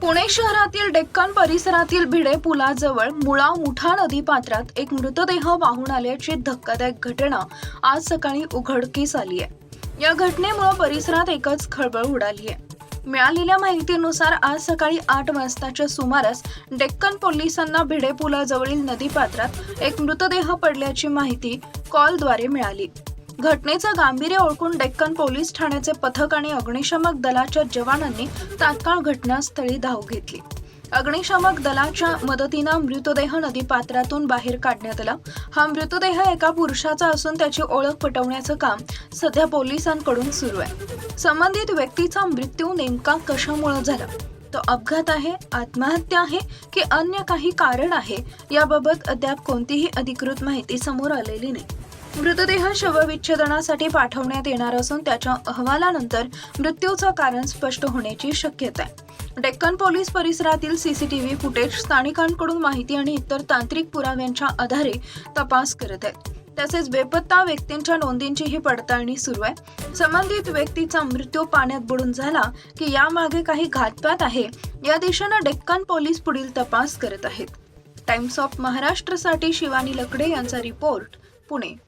पुणे शहरातील डेक्कन परिसरातील भिडे पुलाजवळ मुळा मुठा नदी पात्रात एक मृतदेह वाहून आल्याची धक्कादायक घटना आज सकाळी उघडकीस आली आहे। या घटनेमुळे परिसरात एकच खळबळ उडाली आहे। मिळालेल्या माहितीनुसार आज सकाळी 8 वाजताच्या सुमारास डेक्कन पोलिसांना भिडे पुलाजवळील नदी पात्रात एक मृतदेह पडल्याची माहिती कॉलद्वारे मिळाली। घटनेचं गांभीर्य ओळखून डेक्कन पोलीस ठाण्याचे पथक आणि अग्निशमक दलाच्या जवानांनी तात्काळ घटनास्थळी धाव घेतली। अग्निशमक दलाच्या मदतीनं मृतदेह नदीपात्रातून बाहेर काढण्यात आला। हा मृतदेह एका पुरुषाचा असून त्याची ओळख पटवण्याचं काम सध्या पोलिसांकडून सुरू आहे। संबंधित व्यक्तीचा मृत्यू नेमका कशामुळे झाला, तो अपघात आहे, आत्महत्या आहे की अन्य काही कारण आहे, याबाबत अद्याप कोणतीही अधिकृत माहिती समोर आलेली नाही। मृतदेह शवविच्छेदनासाठी पाठवण्यात येणार असून त्याच्या अहवालानंतर मृत्यूचं कारण स्पष्ट होण्याची शक्यता आहे। डेक्कन पोलीस परिसरातील सीसीटीव्ही फुटेज, स्थानिकांकडून माहिती आणि इतर तांत्रिक पुराव्यांच्या आधारे तपास करत आहेत। तसेच बेपत्ता व्यक्तींच्या नोंदींचीही पडताळणी सुरू आहे। संबंधित व्यक्तीचा मृत्यू पाण्यात बुडून झाला की यामागे काही घातपात आहे, या दिशेनं डेक्कन पोलीस पुढील तपास करत आहेत। टाइम्स ऑफ महाराष्ट्रसाठी शिवानी लकडे यांचा रिपोर्ट, पुणे।